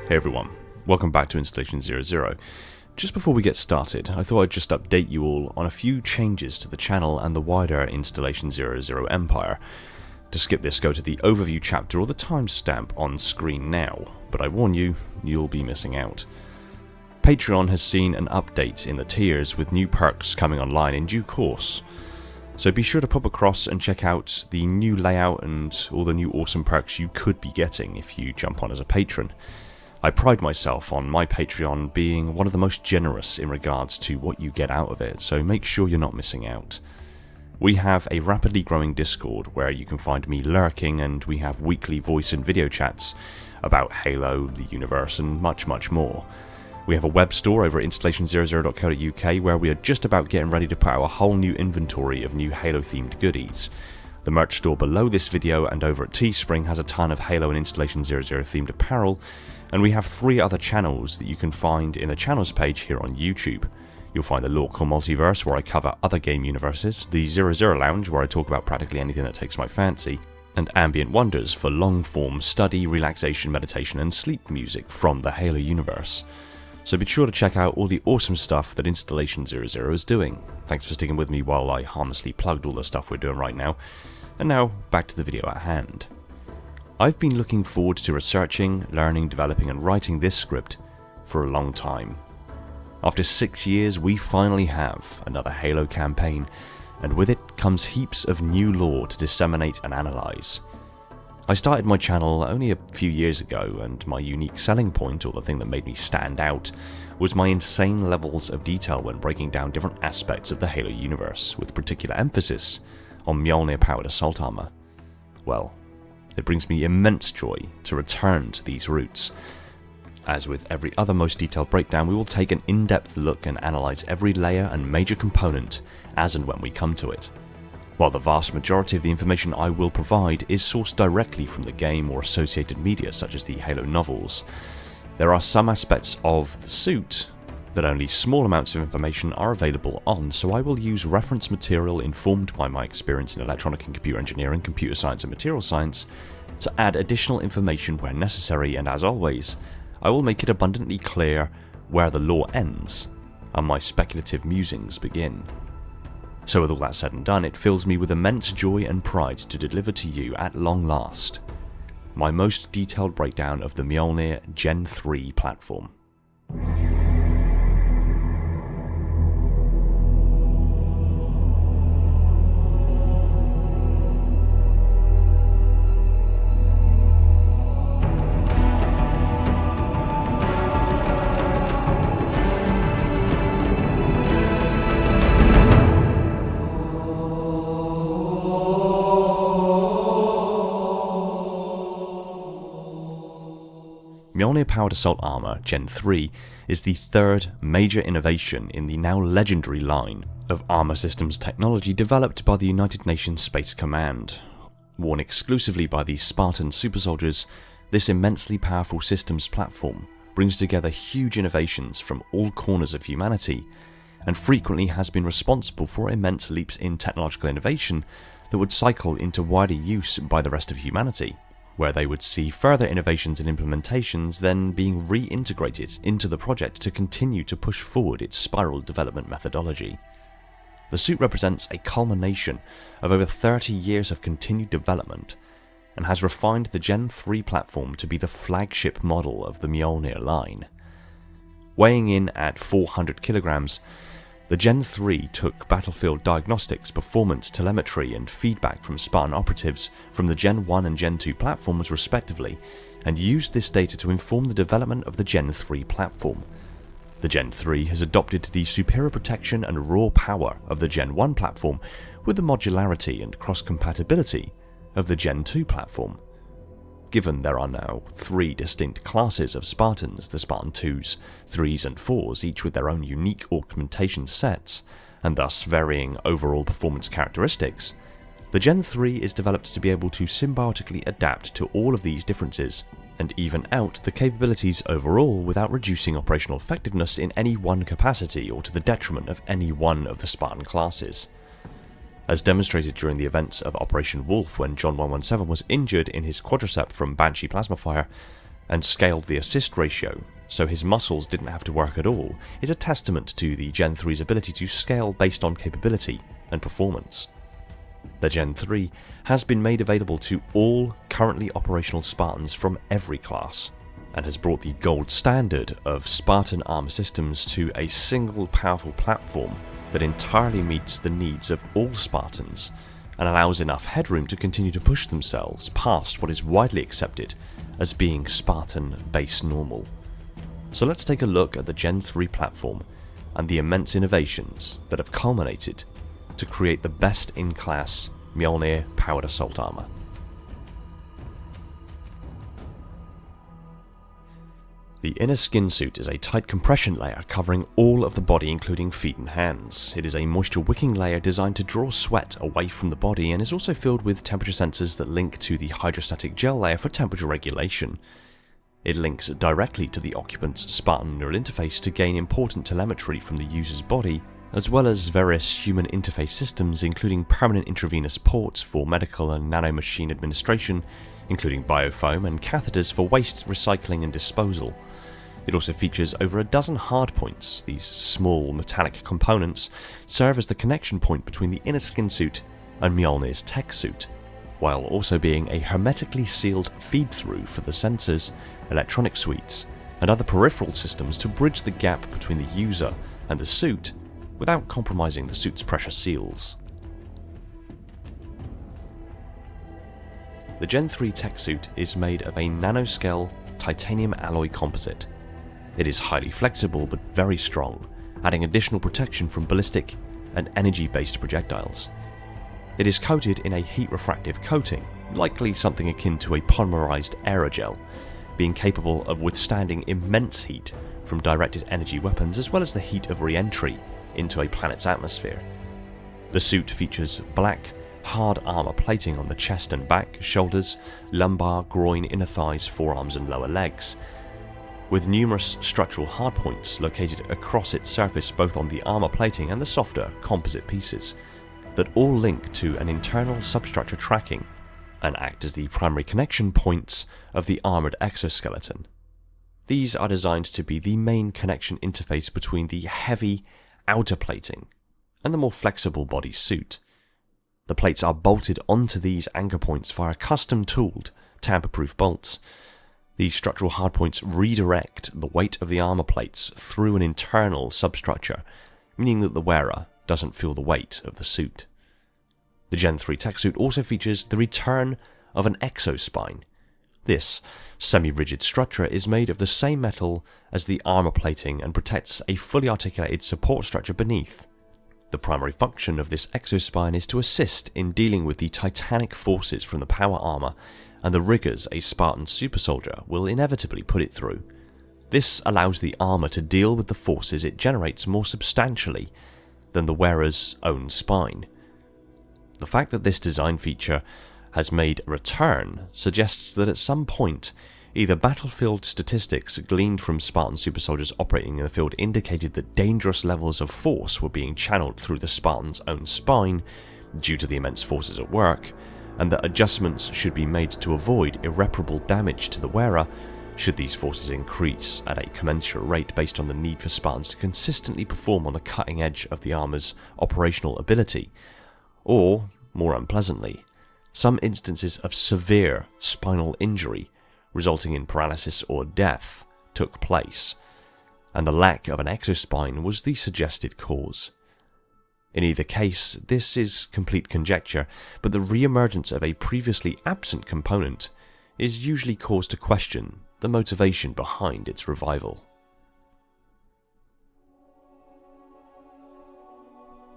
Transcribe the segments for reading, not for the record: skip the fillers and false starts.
Hey everyone, welcome back to Installation 00. Just before we get started, I thought I'd just update you all on a few changes to the channel and the wider Installation 00 empire. To skip this, go to the overview chapter or the timestamp on screen now, but I warn you, you'll be missing out. Patreon has seen an update in the tiers with new perks coming online in due course. So be sure to pop across and check out the new layout and all the new awesome perks you could be getting if you jump on as a patron. I pride myself on my Patreon being one of the most generous in regards to what you get out of it, so make sure you're not missing out. We have a rapidly growing Discord where you can find me lurking, and we have weekly voice and video chats about Halo, the universe, and much more. We have a web store over at installation00.co.uk where we are just about getting ready to put out a whole new inventory of new Halo themed goodies. The merch store below this video and over at Teespring has a ton of Halo and Installation 00 themed apparel, and we have 3 other channels that you can find in the channels page here on YouTube. You'll find the Local Multiverse where I cover other game universes, the 00 Lounge where I talk about practically anything that takes my fancy, and Ambient Wonders for long form study, relaxation, meditation and sleep music from the Halo universe. So be sure to check out all the awesome stuff that Installation 00 is doing. Thanks for sticking with me while I harmlessly plugged all the stuff we're doing right now. And now, back to the video at hand. I've been looking forward to researching, learning, developing and writing this script for a long time. After 6 years, we finally have another Halo campaign, and with it comes heaps of new lore to disseminate and analyse. I started my channel only a few years ago, and my unique selling point, or the thing that made me stand out, was my insane levels of detail when breaking down different aspects of the Halo universe, with particular emphasis on Mjolnir powered assault armour. Well, it brings me immense joy to return to these roots. As with every other most detailed breakdown, we will take an in-depth look and analyse every layer and major component as and when we come to it. While the vast majority of the information I will provide is sourced directly from the game or associated media such as the Halo novels, there are some aspects of the suit that only small amounts of information are available on, so I will use reference material informed by my experience in electronic and computer engineering, computer science and material science to add additional information where necessary, and as always, I will make it abundantly clear where the lore ends and my speculative musings begin. So with all that said and done, it fills me with immense joy and pride to deliver to you at long last my most detailed breakdown of the MJOLNIR Gen3 platform. MJOLNIR Mjolnir Powered Assault Armor Gen 3 is the third major innovation in the now legendary line of armor systems technology developed by the United Nations Space Command. Worn exclusively by the Spartan super soldiers, this immensely powerful systems platform brings together huge innovations from all corners of humanity, and frequently has been responsible for immense leaps in technological innovation that would cycle into wider use by the rest of humanity, where they would see further innovations and implementations then being reintegrated into the project to continue to push forward its spiral development methodology. The suit represents a culmination of over 30 years of continued development, and has refined the Gen 3 platform to be the flagship model of the Mjolnir line. Weighing in at 400 kilograms, the Gen 3 took battlefield diagnostics, performance, telemetry and feedback from Spartan operatives from the Gen 1 and Gen 2 platforms respectively, and used this data to inform the development of the Gen 3 platform. The Gen 3 has adopted the superior protection and raw power of the Gen 1 platform with the modularity and cross-compatibility of the Gen 2 platform. Given there are now 3 distinct classes of Spartans, the Spartan 2s, 3s and 4s, each with their own unique augmentation sets, and thus varying overall performance characteristics, the Gen 3 is developed to be able to symbiotically adapt to all of these differences and even out the capabilities overall without reducing operational effectiveness in any one capacity or to the detriment of any one of the Spartan classes. As demonstrated during the events of Operation Wolf when John 117 was injured in his quadricep from Banshee plasma fire and scaled the assist ratio so his muscles didn't have to work at all, is a testament to the Gen 3's ability to scale based on capability and performance. The Gen 3 has been made available to all currently operational Spartans from every class, and has brought the gold standard of Spartan armor systems to a single powerful platform that entirely meets the needs of all Spartans, and allows enough headroom to continue to push themselves past what is widely accepted as being Spartan base normal. So let's take a look at the Gen 3 platform and the immense innovations that have culminated to create the best-in-class Mjolnir Powered Assault Armor. The inner skin suit is a tight compression layer covering all of the body including feet and hands. It is a moisture wicking layer designed to draw sweat away from the body, and is also filled with temperature sensors that link to the Hydrostatic Gel layer for temperature regulation. It links directly to the occupant's Spartan neural interface to gain important telemetry from the user's body, as well as various human interface systems including permanent intravenous ports for medical and nanomachine administration, including biofoam and catheters for waste recycling and disposal. It also features over a dozen hardpoints. These small metallic components serve as the connection point between the inner skin suit and Mjolnir's tech suit, while also being a hermetically sealed feed-through for the sensors, electronic suites, and other peripheral systems to bridge the gap between the user and the suit without compromising the suit's pressure seals. The Gen 3 tech suit is made of a nanoscale titanium alloy composite. It is highly flexible but very strong, adding additional protection from ballistic and energy-based projectiles. It is coated in a heat-refractive coating, likely something akin to a polymerized aerogel, being capable of withstanding immense heat from directed energy weapons as well as the heat of re-entry into a planet's atmosphere. The suit features black, hard armor plating on the chest and back, shoulders, lumbar, groin, inner thighs, forearms and lower legs, with numerous structural hardpoints located across its surface both on the armor plating and the softer composite pieces, that all link to an internal substructure tracking and act as the primary connection points of the armored exoskeleton. These are designed to be the main connection interface between the heavy outer plating and the more flexible body suit. The plates are bolted onto these anchor points via custom-tooled, tamper-proof bolts. These structural hardpoints redirect the weight of the armor plates through an internal substructure, meaning that the wearer doesn't feel the weight of the suit. The Gen 3 tech suit also features the return of an exospine. This semi-rigid structure is made of the same metal as the armor plating and protects a fully articulated support structure beneath. The primary function of this exospine is to assist in dealing with the titanic forces from the power armor and the rigours a Spartan super soldier will inevitably put it through. This allows the armour to deal with the forces it generates more substantially than the wearer's own spine. The fact that this design feature has made a return suggests that at some point, either battlefield statistics gleaned from Spartan super soldiers operating in the field indicated that dangerous levels of force were being channeled through the Spartan's own spine due to the immense forces at work, and that adjustments should be made to avoid irreparable damage to the wearer should these forces increase at a commensurate rate based on the need for Spartans to consistently perform on the cutting edge of the armour's operational ability, or, more unpleasantly, some instances of severe spinal injury resulting in paralysis or death took place, and the lack of an exospine was the suggested cause. In either case, this is complete conjecture, but the re-emergence of a previously absent component is usually cause to question the motivation behind its revival.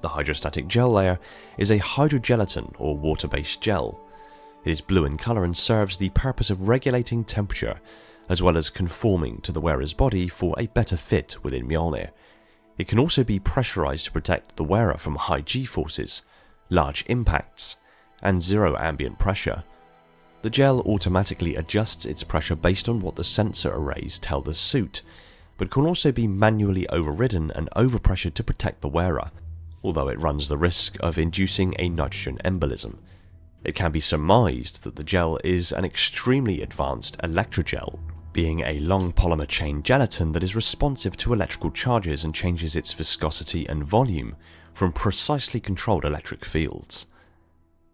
The hydrostatic gel layer is a hydrogelatin or water-based gel. It is blue in colour and serves the purpose of regulating temperature, as well as conforming to the wearer's body for a better fit within Mjolnir. It can also be pressurised to protect the wearer from high G-forces, large impacts, and zero ambient pressure. The gel automatically adjusts its pressure based on what the sensor arrays tell the suit, but can also be manually overridden and overpressured to protect the wearer, although it runs the risk of inducing a nitrogen embolism. It can be surmised that the gel is an extremely advanced electrogel, being a long polymer chain gelatin that is responsive to electrical charges and changes its viscosity and volume from precisely controlled electric fields.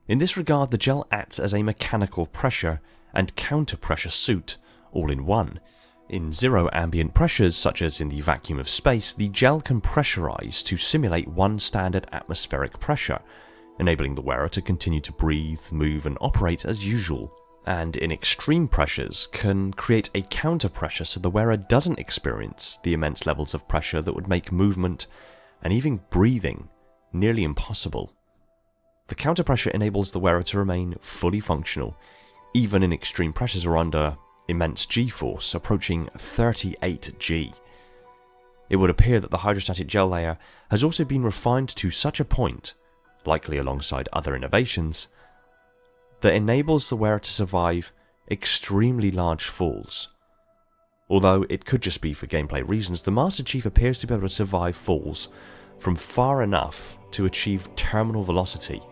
In this regard, the gel acts as a mechanical pressure and counter-pressure suit, all in one. In zero ambient pressures, such as in the vacuum of space, the gel can pressurize to simulate one standard atmospheric pressure, enabling the wearer to continue to breathe, move and operate as usual, and in extreme pressures can create a counter-pressure so the wearer doesn't experience the immense levels of pressure that would make movement and even breathing nearly impossible. The counter-pressure enables the wearer to remain fully functional, even in extreme pressures or under immense G-force approaching 38 G. It would appear that the hydrostatic gel layer has also been refined to such a point, likely alongside other innovations, that enables the wearer to survive extremely large falls. Although it could just be for gameplay reasons, the Master Chief appears to be able to survive falls from far enough to achieve terminal velocity,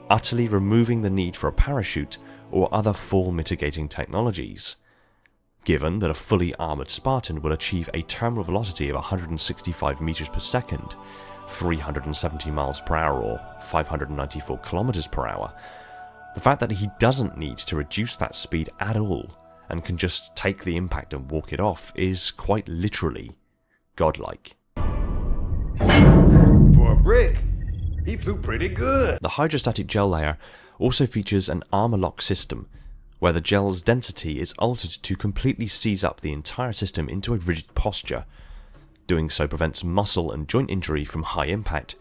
utterly removing the need for a parachute or other fall mitigating technologies. Given that a fully armoured Spartan will achieve a terminal velocity of 165 meters per second, 370 miles per hour or 594 kilometers per hour, the fact that he doesn't need to reduce that speed at all and can just take the impact and walk it off is quite literally godlike. For a brick, he flew pretty good. The hydrostatic gel layer also features an armor lock system, where the gel's density is altered to completely seize up the entire system into a rigid posture. Doing so prevents muscle and joint injury from high impact,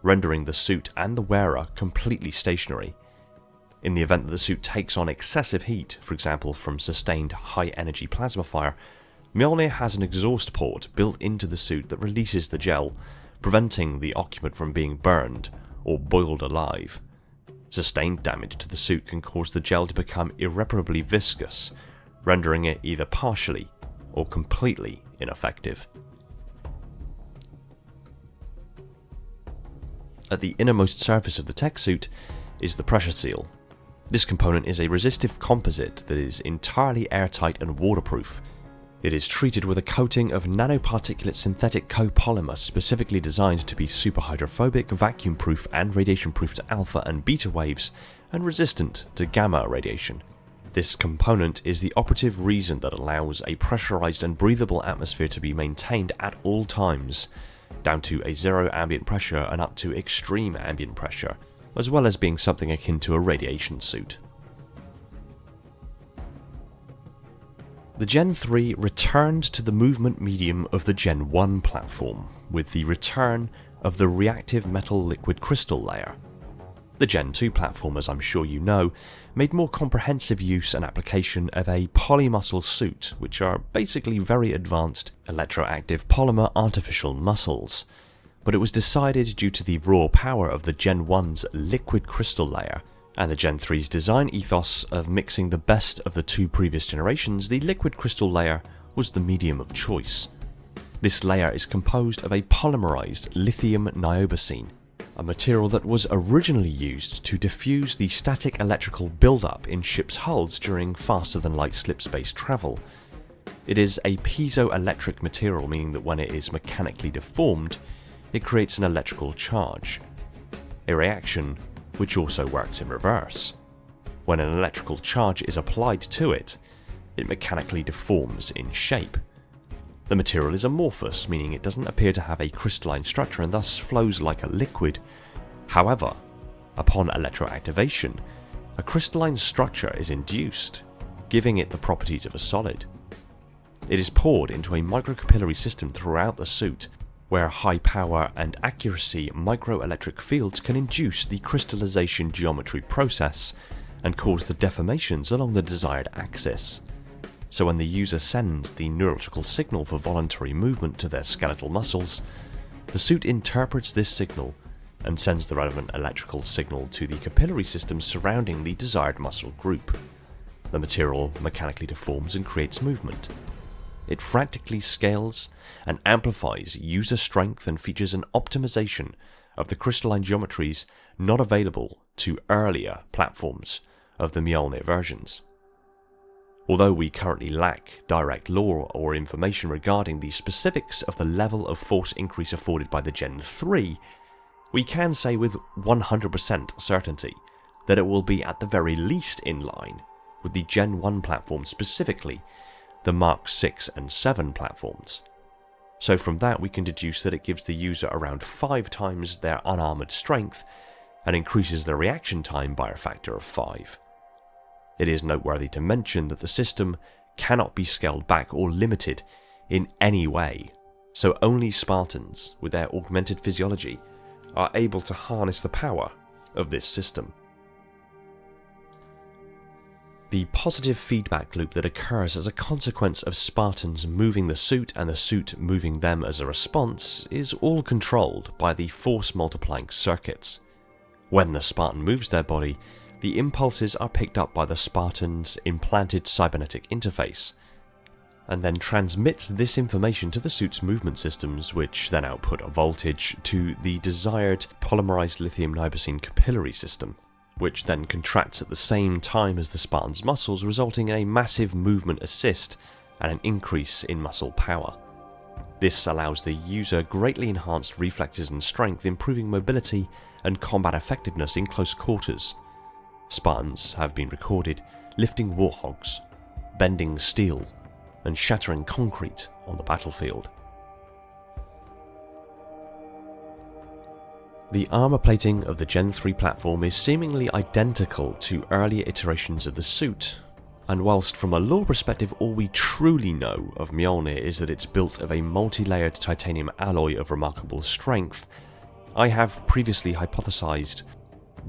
rendering the suit and the wearer completely stationary. In the event that the suit takes on excessive heat, for example from sustained high energy plasma fire, Mjolnir has an exhaust port built into the suit that releases the gel, preventing the occupant from being burned or boiled alive. Sustained damage to the suit can cause the gel to become irreparably viscous, rendering it either partially or completely ineffective. At the innermost surface of the tech suit is the pressure seal. This component is a resistive composite that is entirely airtight and waterproof. It is treated with a coating of nanoparticulate synthetic copolymer specifically designed to be superhydrophobic, vacuum-proof and radiation-proof to alpha and beta waves, and resistant to gamma radiation. This component is the operative reason that allows a pressurized and breathable atmosphere to be maintained at all times, down to a zero ambient pressure and up to extreme ambient pressure, as well as being something akin to a radiation suit. The Gen 3 returned to the movement medium of the Gen 1 platform, with the return of the reactive metal liquid crystal layer. The Gen 2 platform, as I'm sure you know, made more comprehensive use and application of a polymuscle suit, which are basically very advanced electroactive polymer artificial muscles. But it was decided, due to the raw power of the Gen 1's liquid crystal layer, and the Gen 3's design ethos of mixing the best of the two previous generations, the liquid crystal layer was the medium of choice. This layer is composed of a polymerized lithium niobosine, a material that was originally used to diffuse the static electrical buildup in ships' hulls during faster-than-light slip-space travel. It is a piezoelectric material, meaning that when it is mechanically deformed, it creates an electrical charge, a reaction which also works in reverse. When an electrical charge is applied to it, it mechanically deforms in shape. The material is amorphous, meaning it doesn't appear to have a crystalline structure and thus flows like a liquid. However, upon electroactivation, a crystalline structure is induced, giving it the properties of a solid. It is poured into a microcapillary system throughout the suit, where high power and accuracy microelectric fields can induce the crystallization geometry process and cause the deformations along the desired axis. So when the user sends the neurological signal for voluntary movement to their skeletal muscles, the suit interprets this signal and sends the relevant electrical signal to the capillary system surrounding the desired muscle group. The material mechanically deforms and creates movement. It frantically scales and amplifies user strength and features an optimization of the crystalline geometries not available to earlier platforms of the MJOLNIR versions. Although we currently lack direct lore or information regarding the specifics of the level of force increase afforded by the Gen 3, we can say with 100% certainty that it will be at the very least in line with the Gen 1 platform, specifically the Mark 6 and 7 platforms. So from that we can deduce that it gives the user around 5 times their unarmoured strength and increases their reaction time by a factor of 5. It is noteworthy to mention that the system cannot be scaled back or limited in any way, so only Spartans with their augmented physiology are able to harness the power of this system. The positive feedback loop that occurs as a consequence of Spartans moving the suit and the suit moving them as a response is all controlled by the force multiplying circuits. When the Spartan moves their body, the impulses are picked up by the Spartan's implanted cybernetic interface, and then transmits this information to the suit's movement systems, which then output a voltage to the desired polymerized lithium niobosine capillary system, which then contracts at the same time as the Spartan's muscles, resulting in a massive movement assist and an increase in muscle power. This allows the user greatly enhanced reflexes and strength, improving mobility and combat effectiveness in close quarters. Spartans have been recorded lifting warthogs, bending steel, and shattering concrete on the battlefield. The armour plating of the Gen 3 platform is seemingly identical to earlier iterations of the suit, and whilst from a lore perspective all we truly know of MJOLNIR is that it's built of a multi-layered titanium alloy of remarkable strength, I have previously hypothesized,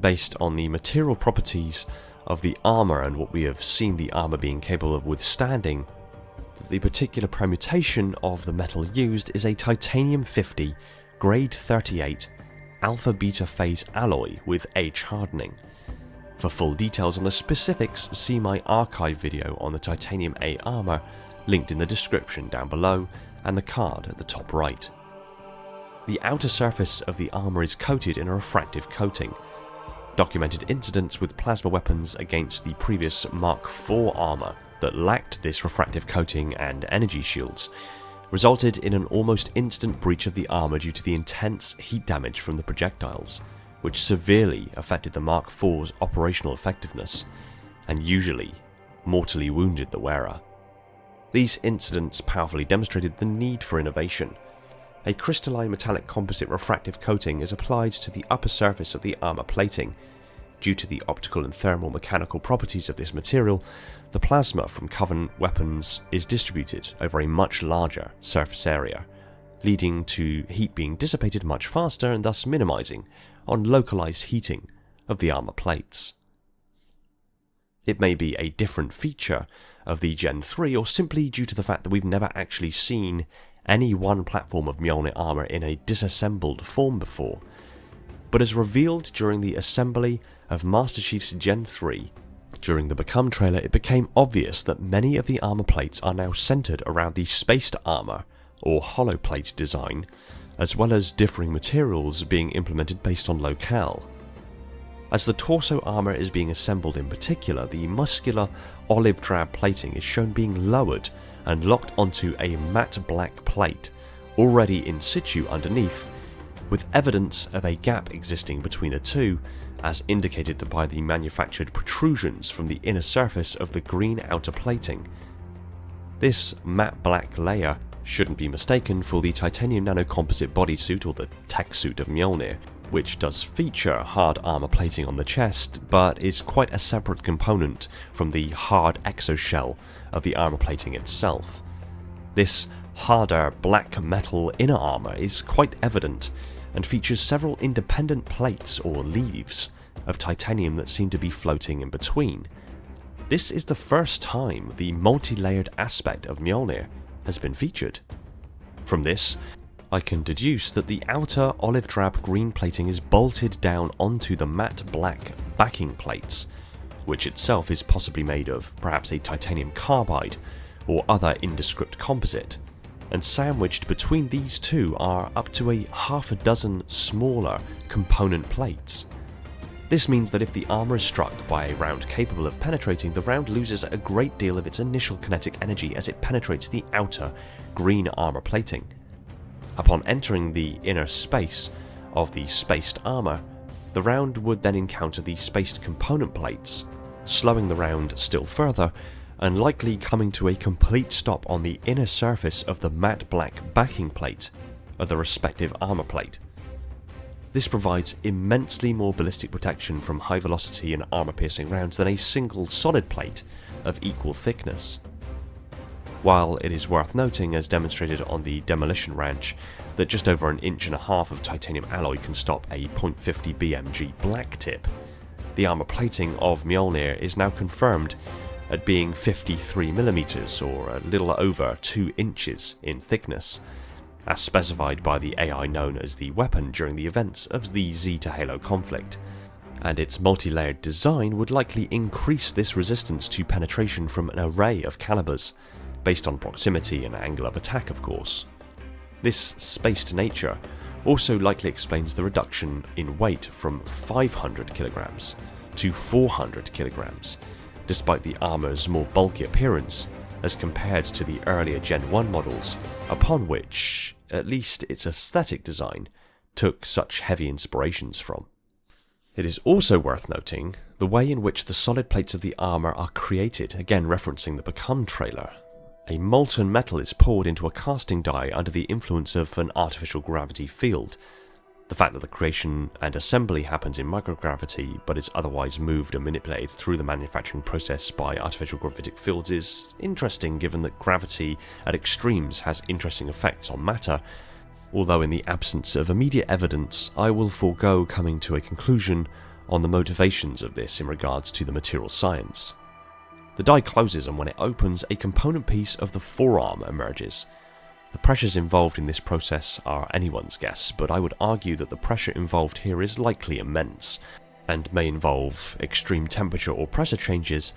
based on the material properties of the armour and what we have seen the armour being capable of withstanding, that the particular permutation of the metal used is a titanium 50 grade 38 alpha-beta phase alloy with H hardening. For full details on the specifics, see my archive video on the Titanium A armour, linked in the description down below and the card at the top right. The outer surface of the armour is coated in a refractive coating. Documented incidents with plasma weapons against the previous Mark IV armour that lacked this refractive coating and energy shields resulted in an almost instant breach of the armour due to the intense heat damage from the projectiles, which severely affected the Mark IV's operational effectiveness and usually mortally wounded the wearer. These incidents powerfully demonstrated the need for innovation. A crystalline metallic composite refractive coating is applied to the upper surface of the armour plating. Due to the optical and thermal mechanical properties of this material, the plasma from Covenant weapons is distributed over a much larger surface area, leading to heat being dissipated much faster and thus minimizing on localized heating of the armor plates. It may be a different feature of the Gen 3, or simply due to the fact that we've never actually seen any one platform of Mjolnir armor in a disassembled form before, but as revealed during the assembly of Master Chief's Gen 3, during the Become trailer, it became obvious that many of the armor plates are now centered around the spaced armor, or hollow plate design, as well as differing materials being implemented based on locale. As the torso armor is being assembled in particular, the muscular olive drab plating is shown being lowered and locked onto a matte black plate, already in situ underneath, with evidence of a gap existing between the two, as indicated by the manufactured protrusions from the inner surface of the green outer plating. This matte black layer shouldn't be mistaken for the titanium nanocomposite bodysuit, or the tech suit of Mjolnir, which does feature hard armor plating on the chest, but is quite a separate component from the hard exoshell of the armor plating itself. This harder black metal inner armor is quite evident, and features several independent plates or leaves of titanium that seem to be floating in between. This is the first time the multi-layered aspect of Mjolnir has been featured. From this, I can deduce that the outer olive drab green plating is bolted down onto the matte black backing plates, which itself is possibly made of perhaps a titanium carbide or other indescript composite, and sandwiched between these two are up to a half a dozen smaller component plates. This means that if the armor is struck by a round capable of penetrating, the round loses a great deal of its initial kinetic energy as it penetrates the outer green armor plating. Upon entering the inner space of the spaced armor, the round would then encounter the spaced component plates, slowing the round still further, and likely coming to a complete stop on the inner surface of the matte black backing plate of the respective armor plate. This provides immensely more ballistic protection from high velocity and armor piercing rounds than a single solid plate of equal thickness. While it is worth noting, as demonstrated on the Demolition Ranch, that just over 1.5 inches of titanium alloy can stop a .50 BMG black tip, the armor plating of Mjolnir is now confirmed at being 53mm, or a little over 2 inches in thickness, as specified by the AI known as the Weapon during the events of the Z to Halo conflict, and its multi-layered design would likely increase this resistance to penetration from an array of calibers, based on proximity and angle of attack of course. This spaced nature also likely explains the reduction in weight from 500 kilograms to 400 kilograms, despite the armor's more bulky appearance as compared to the earlier Gen 1 models, upon which, at least its aesthetic design, took such heavy inspirations from. It is also worth noting the way in which the solid plates of the armor are created, again referencing the Become trailer. A molten metal is poured into a casting die under the influence of an artificial gravity field. The fact that the creation and assembly happens in microgravity but is otherwise moved and manipulated through the manufacturing process by artificial gravitic fields is interesting, given that gravity at extremes has interesting effects on matter, although in the absence of immediate evidence I will forego coming to a conclusion on the motivations of this in regards to the material science. The die closes, and when it opens, a component piece of the forearm emerges. The pressures involved in this process are anyone's guess, but I would argue that the pressure involved here is likely immense, and may involve extreme temperature or pressure changes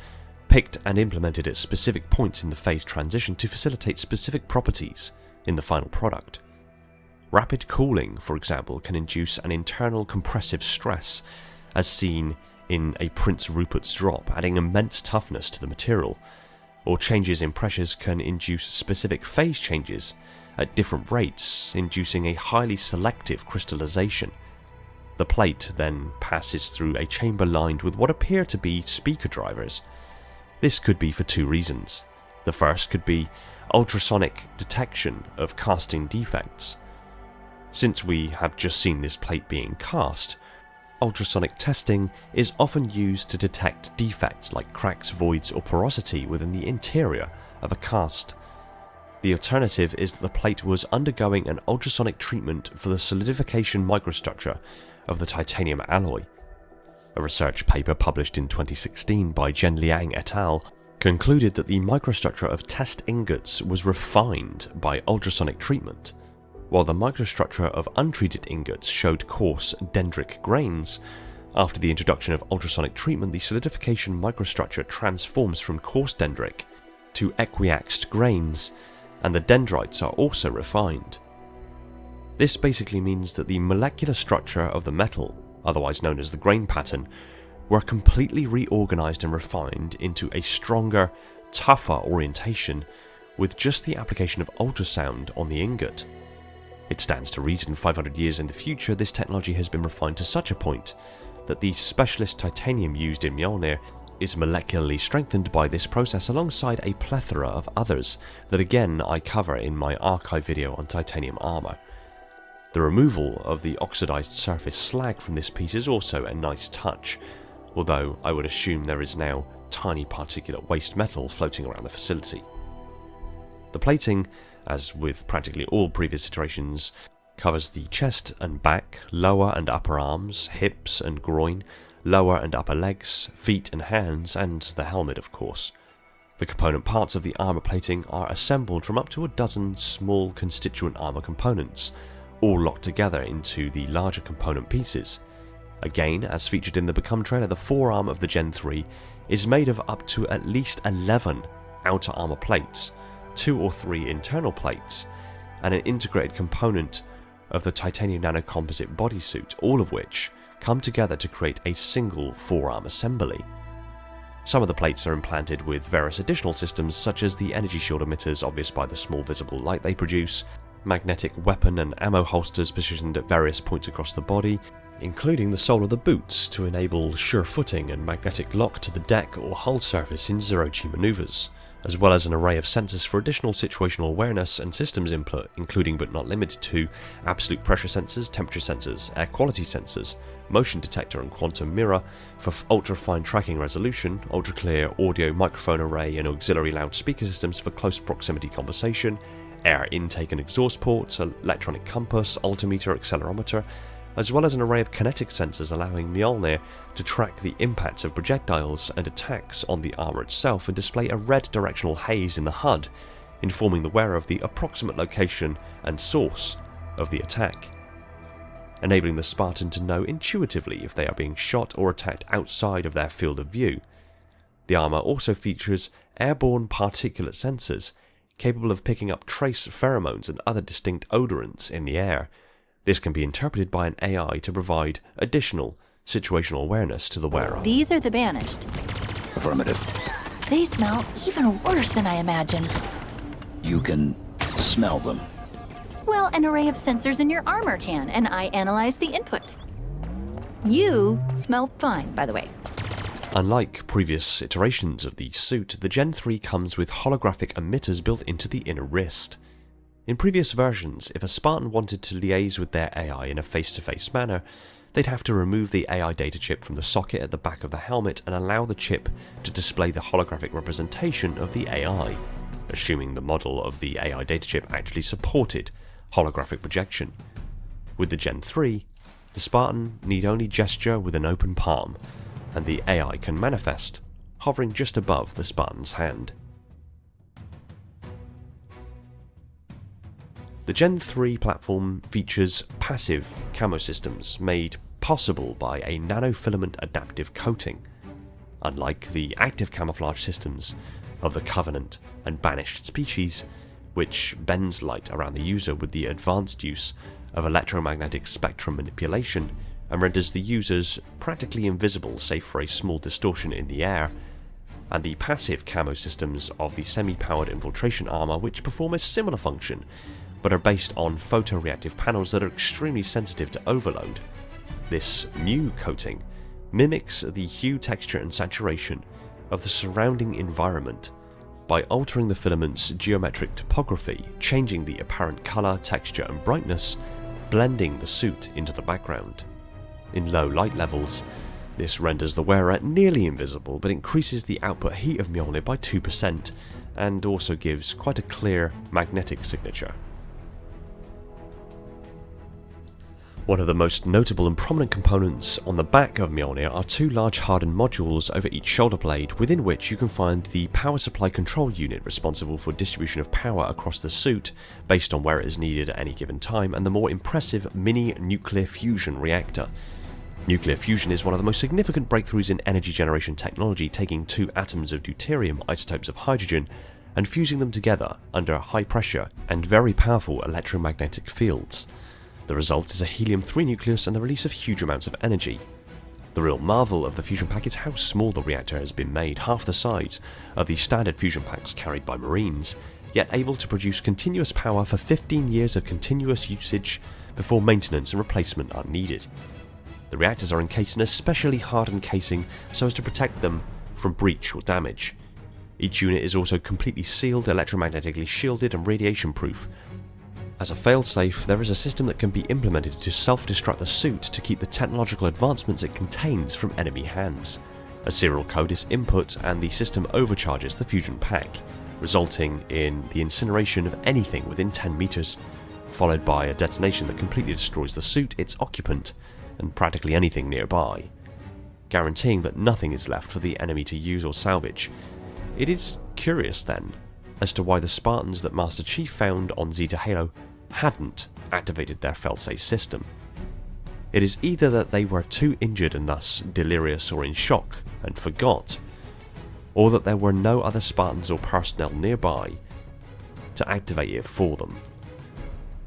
picked and implemented at specific points in the phase transition to facilitate specific properties in the final product. Rapid cooling, for example, can induce an internal compressive stress, as seen in a Prince Rupert's drop, adding immense toughness to the material, or changes in pressures can induce specific phase changes at different rates, inducing a highly selective crystallization. The plate then passes through a chamber lined with what appear to be speaker drivers. This could be for two reasons. The first could be ultrasonic detection of casting defects. Since we have just seen this plate being cast, ultrasonic testing is often used to detect defects like cracks, voids, or porosity within the interior of a cast. The alternative is that the plate was undergoing an ultrasonic treatment for the solidification microstructure of the titanium alloy. A research paper published in 2016 by Zhen Liang et al. Concluded that the microstructure of test ingots was refined by ultrasonic treatment, while the microstructure of untreated ingots showed coarse dendritic grains. After the introduction of ultrasonic treatment, the solidification microstructure transforms from coarse dendritic to equiaxed grains, and the dendrites are also refined. This basically means that the molecular structure of the metal, otherwise known as the grain pattern, were completely reorganized and refined into a stronger, tougher orientation with just the application of ultrasound on the ingot. It stands to reason 500 years in the future this technology has been refined to such a point that the specialist titanium used in Mjolnir is molecularly strengthened by this process alongside a plethora of others that again I cover in my archive video on titanium armour. The removal of the oxidized surface slag from this piece is also a nice touch, although I would assume there is now tiny particulate waste metal floating around the facility. The plating, as with practically all previous iterations, covers the chest and back, lower and upper arms, hips and groin, lower and upper legs, feet and hands, and the helmet of course. The component parts of the armour plating are assembled from up to a dozen small constituent armour components, all locked together into the larger component pieces. Again, as featured in the Become trailer, the forearm of the Gen 3 is made of up to at least 11 outer armour plates, 2 or 3 internal plates, and an integrated component of the titanium nanocomposite bodysuit, all of which come together to create a single forearm assembly. Some of the plates are implanted with various additional systems such as the energy shield emitters obvious by the small visible light they produce, magnetic weapon and ammo holsters positioned at various points across the body, including the sole of the boots to enable sure footing and magnetic lock to the deck or hull surface in zero-G maneuvers, as well as an array of sensors for additional situational awareness and systems input, including but not limited to absolute pressure sensors, temperature sensors, air quality sensors, motion detector and quantum mirror for ultra-fine tracking resolution, ultra-clear audio microphone array and auxiliary loudspeaker systems for close proximity conversation, air intake and exhaust ports, electronic compass, altimeter, accelerometer, as well as an array of kinetic sensors allowing Mjolnir to track the impacts of projectiles and attacks on the armour itself and display a red directional haze in the HUD, informing the wearer of the approximate location and source of the attack, enabling the Spartan to know intuitively if they are being shot or attacked outside of their field of view. The armour also features airborne particulate sensors, capable of picking up trace pheromones and other distinct odorants in the air. This can be interpreted by an AI to provide additional situational awareness to the wearer. These are the banished. Affirmative. They smell even worse than I imagined. You can smell them. Well, an array of sensors in your armor can, and I analyze the input. You smell fine, by the way. Unlike previous iterations of the suit, the Gen 3 comes with holographic emitters built into the inner wrist. In previous versions, if a Spartan wanted to liaise with their AI in a face-to-face manner, they'd have to remove the AI data chip from the socket at the back of the helmet and allow the chip to display the holographic representation of the AI, assuming the model of the AI data chip actually supported holographic projection. With the Gen 3, the Spartan need only gesture with an open palm, and the AI can manifest, hovering just above the Spartan's hand. The Gen 3 platform features passive camo systems made possible by a nanofilament adaptive coating, unlike the active camouflage systems of the Covenant and Banished species, which bends light around the user with the advanced use of electromagnetic spectrum manipulation and renders the users practically invisible save for a small distortion in the air, and the passive camo systems of the semi-powered infiltration armour, which perform a similar function but are based on photoreactive panels that are extremely sensitive to overload. This new coating mimics the hue, texture and saturation of the surrounding environment by altering the filament's geometric topography, changing the apparent colour, texture and brightness, blending the suit into the background. In low light levels, this renders the wearer nearly invisible but increases the output heat of Mjolnir by 2% and also gives quite a clear magnetic signature. One of the most notable and prominent components on the back of Mjolnir are two large hardened modules over each shoulder blade, within which you can find the power supply control unit responsible for distribution of power across the suit based on where it is needed at any given time, and the more impressive mini nuclear fusion reactor. Nuclear fusion is one of the most significant breakthroughs in energy generation technology, taking two atoms of deuterium, isotopes of hydrogen, and fusing them together under high pressure and very powerful electromagnetic fields. The result is a helium-3 nucleus and the release of huge amounts of energy. The real marvel of the fusion pack is how small the reactor has been made, half the size of the standard fusion packs carried by Marines, yet able to produce continuous power for 15 years of continuous usage before maintenance and replacement are needed. The reactors are encased in a specially hardened casing so as to protect them from breach or damage. Each unit is also completely sealed, electromagnetically shielded and radiation proof. As a failsafe, there is a system that can be implemented to self-destruct the suit to keep the technological advancements it contains from enemy hands. A serial code is input and the system overcharges the fusion pack, resulting in the incineration of anything within 10 meters, followed by a detonation that completely destroys the suit, its occupant, and practically anything nearby, guaranteeing that nothing is left for the enemy to use or salvage. It is curious then as to why the Spartans that Master Chief found on Zeta Halo hadn't activated their failsafe system. It is either that they were too injured and thus delirious or in shock and forgot, or that there were no other Spartans or personnel nearby to activate it for them,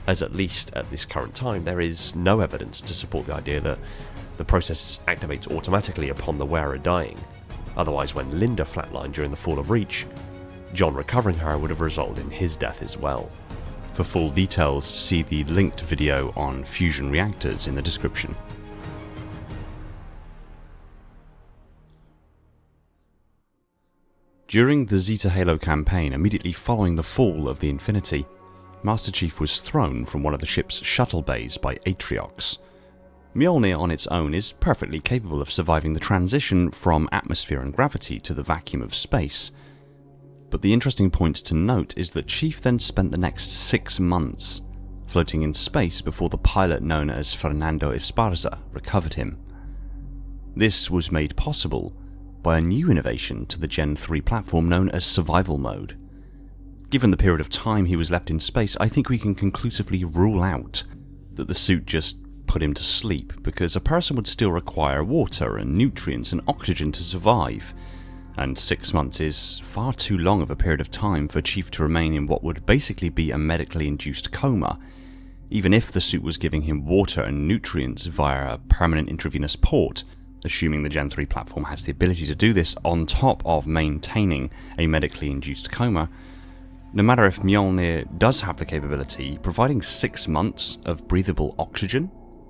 as at least at this current time there is no evidence to support the idea that the process activates automatically upon the wearer dying. Otherwise, when Linda flatlined during the fall of Reach, John recovering her would have resulted in his death as well. For full details, see the linked video on fusion reactors in the description. During the Zeta Halo campaign, immediately following the fall of the Infinity, Master Chief was thrown from one of the ship's shuttle bays by Atriox. Mjolnir on its own is perfectly capable of surviving the transition from atmosphere and gravity to the vacuum of space. But the interesting point to note is that Chief then spent the next 6 months floating in space before the pilot known as Fernando Esparza recovered him. This was made possible by a new innovation to the Gen 3 platform known as Survival Mode. Given the period of time he was left in space, I think we can conclusively rule out that the suit just put him to sleep, because a person would still require water and nutrients and oxygen to survive, and 6 months is far too long of a period of time for Chief to remain in what would basically be a medically induced coma, even if the suit was giving him water and nutrients via a permanent intravenous port, assuming the Gen 3 platform has the ability to do this on top of maintaining a medically induced coma. No matter if Mjolnir does have the capability, providing 6 months of breathable oxygen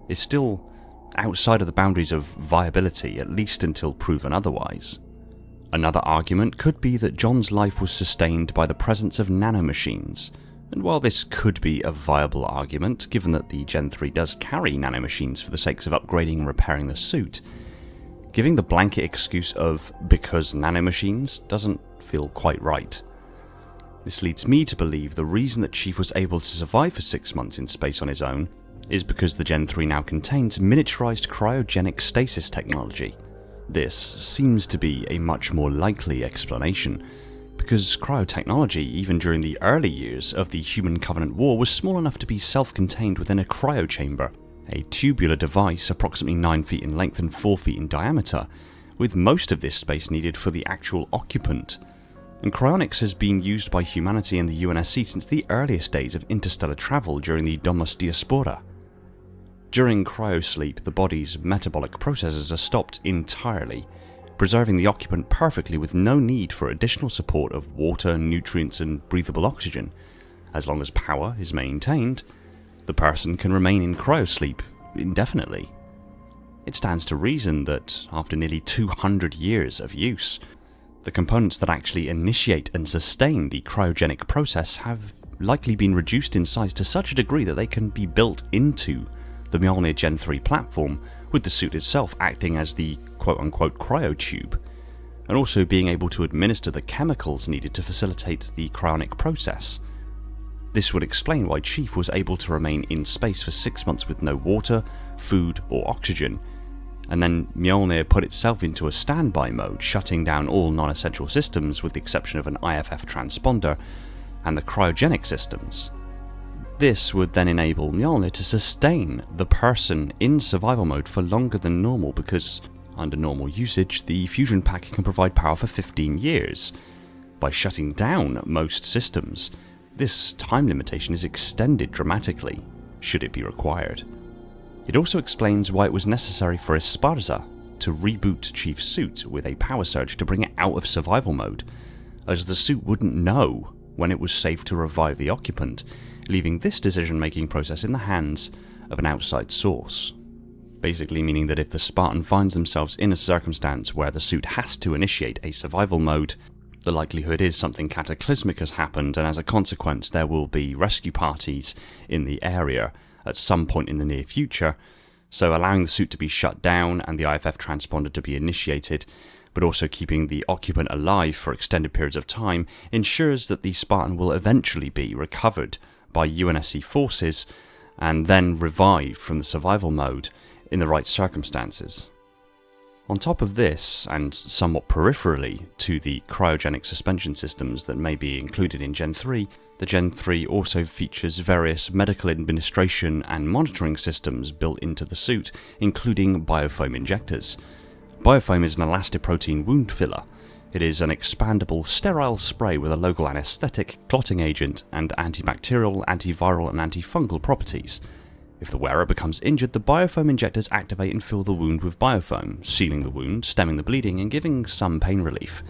is still outside of the boundaries of viability, at least until proven otherwise. Another argument could be that John's life was sustained by the presence of nanomachines, and while this could be a viable argument, given that the Gen 3 does carry nanomachines for the sakes of upgrading and repairing the suit, giving the blanket excuse of because nanomachines doesn't feel quite right. This leads me to believe the reason that Chief was able to survive for 6 months in space on his own is because the Gen 3 now contains miniaturized cryogenic stasis technology. This seems to be a much more likely explanation, because cryotechnology, even during the early years of the Human Covenant War, was small enough to be self-contained within a cryochamber, a tubular device approximately 9 feet in length and 4 feet in diameter, with most of this space needed for the actual occupant. And cryonics has been used by humanity and the UNSC since the earliest days of interstellar travel during the Domus Diaspora. During cryosleep, the body's metabolic processes are stopped entirely, preserving the occupant perfectly with no need for additional support of water, nutrients and breathable oxygen. As long as power is maintained, the person can remain in cryosleep indefinitely. It stands to reason that after nearly 200 years of use, the components that actually initiate and sustain the cryogenic process have likely been reduced in size to such a degree that they can be built into the Mjolnir Gen 3 platform, with the suit itself acting as the quote-unquote cryotube, and also being able to administer the chemicals needed to facilitate the cryonic process. This would explain why Chief was able to remain in space for 6 months with no water, food or oxygen, and then Mjolnir put itself into a standby mode, shutting down all non-essential systems with the exception of an IFF transponder and the cryogenic systems. This would then enable Mjolnir to sustain the person in survival mode for longer than normal, because under normal usage the fusion pack can provide power for 15 years. By shutting down most systems, this time limitation is extended dramatically, should it be required. It also explains why it was necessary for Esparza to reboot Chief's suit with a power surge to bring it out of survival mode, as the suit wouldn't know when it was safe to revive the occupant, leaving this decision-making process in the hands of an outside source. Basically meaning that if the Spartan finds themselves in a circumstance where the suit has to initiate a survival mode, the likelihood is something cataclysmic has happened, and as a consequence there will be rescue parties in the area at some point in the near future, so allowing the suit to be shut down and the IFF transponder to be initiated, but also keeping the occupant alive for extended periods of time, ensures that the Spartan will eventually be recovered by UNSC forces and then revived from the survival mode in the right circumstances. On top of this, and somewhat peripherally to the cryogenic suspension systems that may be included in Gen 3, the Gen 3 also features various medical administration and monitoring systems built into the suit, including biofoam injectors. Biofoam is an elastoprotein wound filler. It is an expandable, sterile spray with a local anesthetic, clotting agent, and antibacterial, antiviral, and antifungal properties. If the wearer becomes injured, the biofoam injectors activate and fill the wound with biofoam, sealing the wound, stemming the bleeding, and giving some pain relief.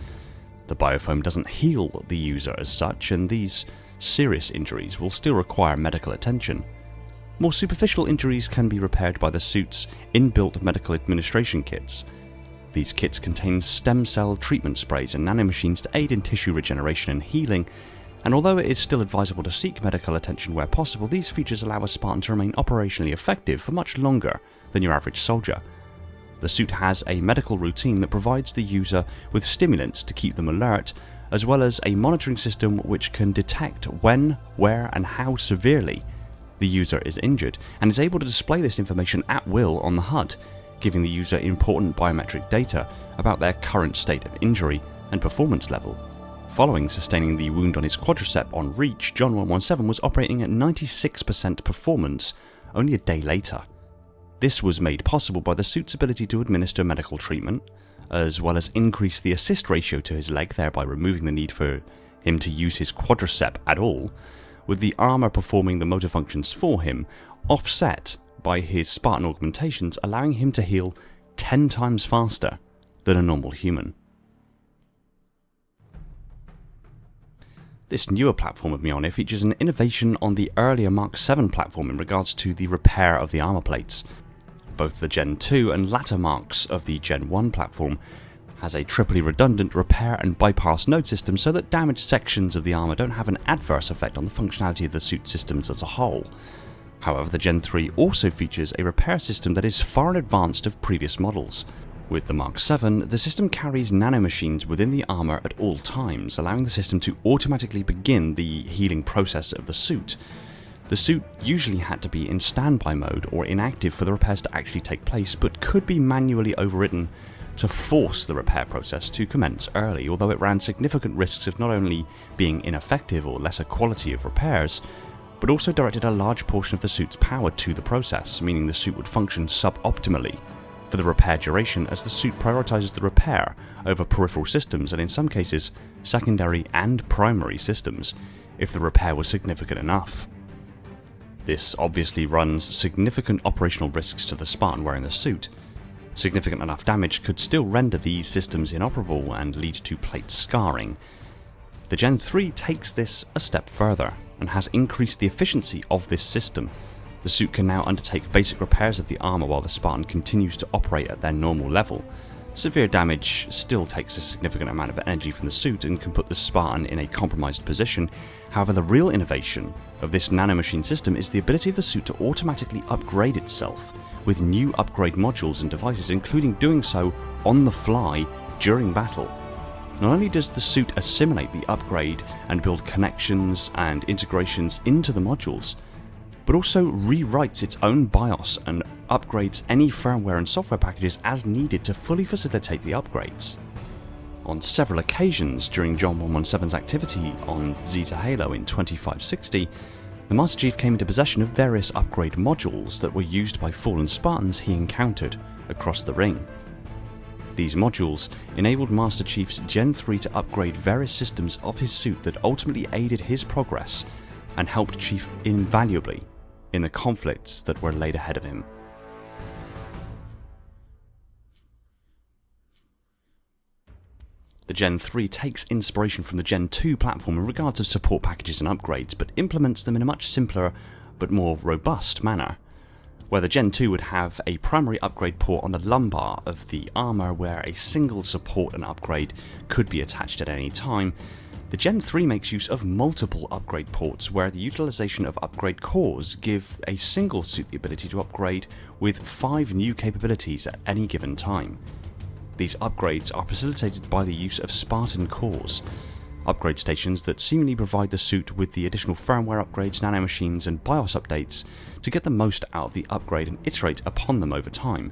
The biofoam doesn't heal the user as such, and these serious injuries will still require medical attention. More superficial injuries can be repaired by the suit's inbuilt medical administration kits. These kits contain stem cell treatment sprays and nanomachines to aid in tissue regeneration and healing, and although it is still advisable to seek medical attention where possible, these features allow a Spartan to remain operationally effective for much longer than your average soldier. The suit has a medical routine that provides the user with stimulants to keep them alert, as well as a monitoring system which can detect when, where, and how severely the user is injured, and is able to display this information at will on the HUD, giving the user important biometric data about their current state of injury and performance level. Following sustaining the wound on his quadricep on reach, John 117 was operating at 96% performance only a day later. This was made possible by the suit's ability to administer medical treatment, as well as increase the assist ratio to his leg, thereby removing the need for him to use his quadricep at all, with the armour performing the motor functions for him, offset by his Spartan augmentations, allowing him to heal 10 times faster than a normal human. This newer platform of Mjolnir features an innovation on the earlier Mark 7 platform in regards to the repair of the armour plates. Both the Gen 2 and latter marks of the Gen 1 platform has a triply redundant repair and bypass node system so that damaged sections of the armour don't have an adverse effect on the functionality of the suit systems as a whole. However, the Gen 3 also features a repair system that is far in advance of previous models. With the Mark 7, the system carries nanomachines within the armour at all times, allowing the system to automatically begin the healing process of the suit. The suit usually had to be in standby mode or inactive for the repairs to actually take place, but could be manually overridden to force the repair process to commence early, although it ran significant risks of not only being ineffective or lesser quality of repairs, but also directed a large portion of the suit's power to the process, meaning the suit would function suboptimally for the repair duration, as the suit prioritizes the repair over peripheral systems, and in some cases secondary and primary systems, if the repair was significant enough. This obviously runs significant operational risks to the Spartan wearing the suit. Significant enough damage could still render these systems inoperable and lead to plate scarring. The Gen 3 takes this a step further and has increased the efficiency of this system. The suit can now undertake basic repairs of the armour while the Spartan continues to operate at their normal level. Severe damage still takes a significant amount of energy from the suit and can put the Spartan in a compromised position. However, the real innovation of this nanomachine system is the ability of the suit to automatically upgrade itself with new upgrade modules and devices, including doing so on the fly during battle. Not only does the suit assimilate the upgrade and build connections and integrations into the modules, but also rewrites its own BIOS and upgrades any firmware and software packages as needed to fully facilitate the upgrades. On several occasions during John 117's activity on Zeta Halo in 2560, the Master Chief came into possession of various upgrade modules that were used by fallen Spartans he encountered across the ring. These modules enabled Master Chief's Gen 3 to upgrade various systems of his suit that ultimately aided his progress and helped Chief invaluably in the conflicts that were laid ahead of him. The Gen 3 takes inspiration from the Gen 2 platform in regards of support packages and upgrades, but implements them in a much simpler but more robust manner. Where the Gen 2 would have a primary upgrade port on the lumbar of the armour where a single support and upgrade could be attached at any time, the Gen 3 makes use of multiple upgrade ports where the utilisation of upgrade cores give a single suit the ability to upgrade with 5 new capabilities at any given time. These upgrades are facilitated by the use of Spartan cores, upgrade stations that seemingly provide the suit with the additional firmware upgrades, nanomachines and BIOS updates to get the most out of the upgrade and iterate upon them over time.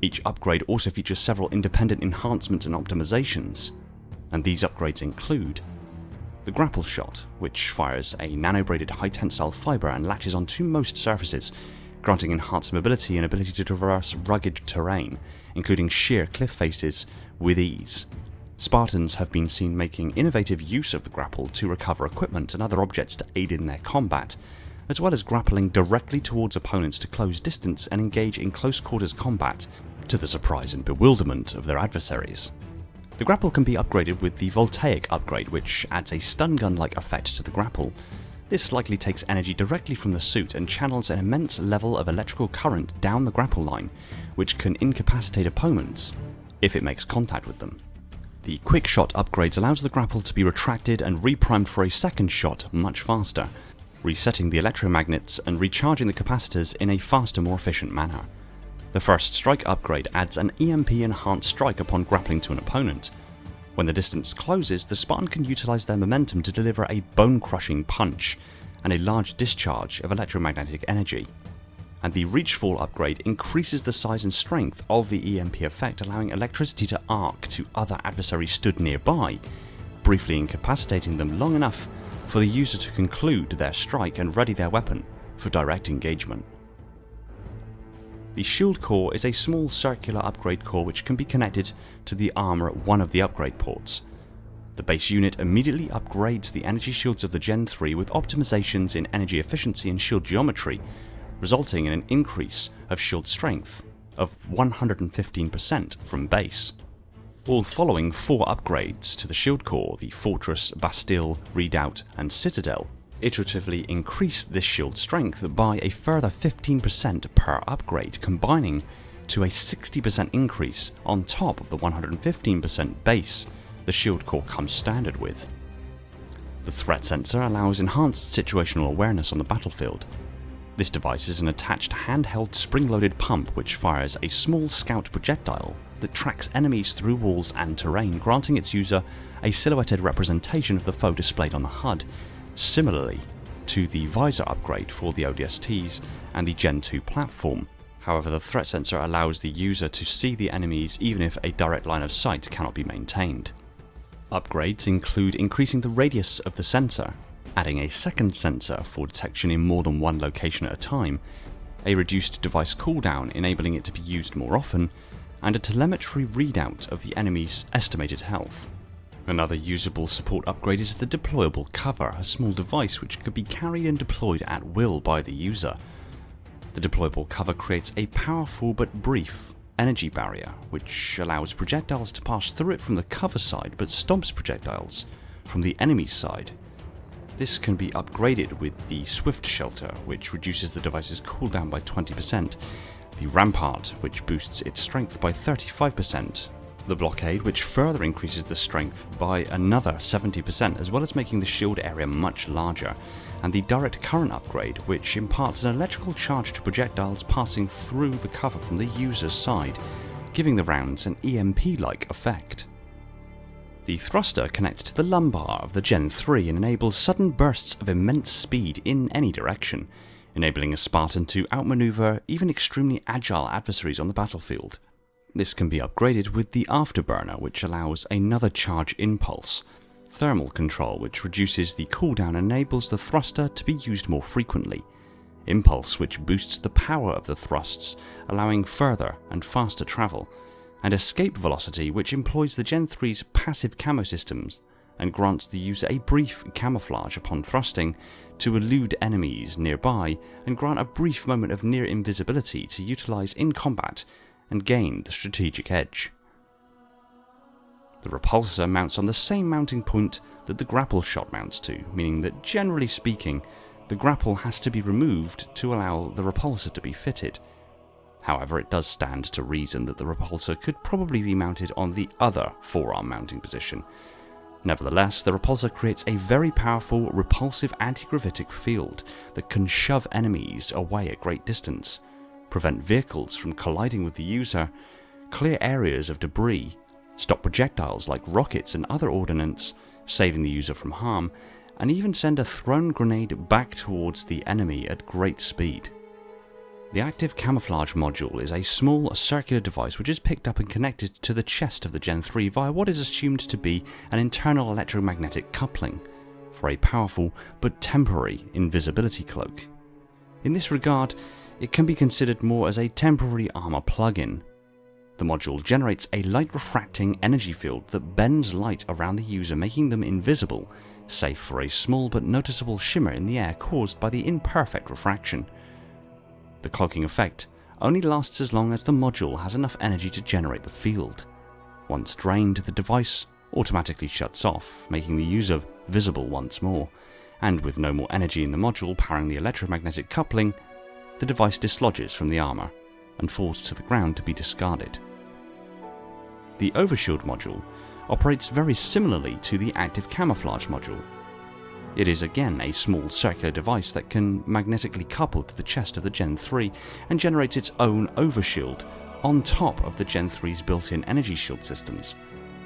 Each upgrade also features several independent enhancements and optimizations, and these upgrades include the grapple shot, which fires a nano-braided high tensile fibre and latches onto most surfaces, granting enhanced mobility and ability to traverse rugged terrain, including sheer cliff faces, with ease. Spartans have been seen making innovative use of the grapple to recover equipment and other objects to aid in their combat, as well as grappling directly towards opponents to close distance and engage in close quarters combat, to the surprise and bewilderment of their adversaries. The grapple can be upgraded with the Voltaic upgrade, which adds a stun gun-like effect to the grapple. This likely takes energy directly from the suit and channels an immense level of electrical current down the grapple line, which can incapacitate opponents if it makes contact with them. The quick shot upgrades allows the grapple to be retracted and reprimed for a second shot much faster, resetting the electromagnets and recharging the capacitors in a faster, more efficient manner. The first strike upgrade adds an EMP enhanced strike upon grappling to an opponent. When the distance closes, the Spartan can utilise their momentum to deliver a bone-crushing punch and a large discharge of electromagnetic energy. And the Reachfall upgrade increases the size and strength of the EMP effect, allowing electricity to arc to other adversaries stood nearby, briefly incapacitating them long enough for the user to conclude their strike and ready their weapon for direct engagement. The shield core is a small circular upgrade core which can be connected to the armour at one of the upgrade ports. The base unit immediately upgrades the energy shields of the Gen 3 with optimizations in energy efficiency and shield geometry, resulting in an increase of shield strength of 115% from base. All following 4 upgrades to the shield core, the Fortress, Bastille, Redoubt and Citadel, iteratively increase this shield strength by a further 15% per upgrade, combining to a 60% increase on top of the 115% base the shield core comes standard with. The threat sensor allows enhanced situational awareness on the battlefield. This device is an attached handheld spring-loaded pump which fires a small scout projectile that tracks enemies through walls and terrain, granting its user a silhouetted representation of the foe displayed on the HUD, similarly to the visor upgrade for the ODSTs and the Gen 2 platform. However, the threat sensor allows the user to see the enemies even if a direct line of sight cannot be maintained. Upgrades include increasing the radius of the sensor, adding a second sensor for detection in more than one location at a time, a reduced device cooldown enabling it to be used more often, and a telemetry readout of the enemy's estimated health. Another usable support upgrade is the deployable cover, a small device which could be carried and deployed at will by the user. The deployable cover creates a powerful but brief energy barrier, which allows projectiles to pass through it from the cover side but stops projectiles from the enemy's side. This can be upgraded with the Swift Shelter, which reduces the device's cooldown by 20%, the Rampart, which boosts its strength by 35%, the Blockade, which further increases the strength by another 70%, as well as making the shield area much larger, and the Direct Current upgrade, which imparts an electrical charge to projectiles passing through the cover from the user's side, giving the rounds an EMP-like effect. The thruster connects to the lumbar of the Gen 3 and enables sudden bursts of immense speed in any direction, enabling a Spartan to outmaneuver even extremely agile adversaries on the battlefield. This can be upgraded with the Afterburner, which allows another charge impulse, thermal control, which reduces the cooldown and enables the thruster to be used more frequently, impulse, which boosts the power of the thrusts, allowing further and faster travel, and escape velocity, which employs the Gen 3's passive camo systems and grants the user a brief camouflage upon thrusting to elude enemies nearby and grant a brief moment of near invisibility to utilize in combat and gain the strategic edge. The repulsor mounts on the same mounting point that the grapple shot mounts to, meaning that generally speaking, the grapple has to be removed to allow the repulsor to be fitted. However, it does stand to reason that the repulsor could probably be mounted on the other forearm mounting position. Nevertheless, the repulsor creates a very powerful repulsive anti-gravitic field that can shove enemies away at great distance, prevent vehicles from colliding with the user, clear areas of debris, stop projectiles like rockets and other ordnance, saving the user from harm, and even send a thrown grenade back towards the enemy at great speed. The active camouflage module is a small circular device which is picked up and connected to the chest of the Gen 3 via what is assumed to be an internal electromagnetic coupling, for a powerful but temporary invisibility cloak. In this regard, it can be considered more as a temporary armor plug-in. The module generates a light refracting energy field that bends light around the user, making them invisible, save for a small but noticeable shimmer in the air caused by the imperfect refraction. The cloaking effect only lasts as long as the module has enough energy to generate the field. Once drained, the device automatically shuts off, making the user visible once more, and with no more energy in the module powering the electromagnetic coupling, the device dislodges from the armor and falls to the ground to be discarded. The overshield module operates very similarly to the active camouflage module. It is again a small circular device that can magnetically couple to the chest of the Gen 3 and generates its own overshield on top of the Gen 3's built-in energy shield systems,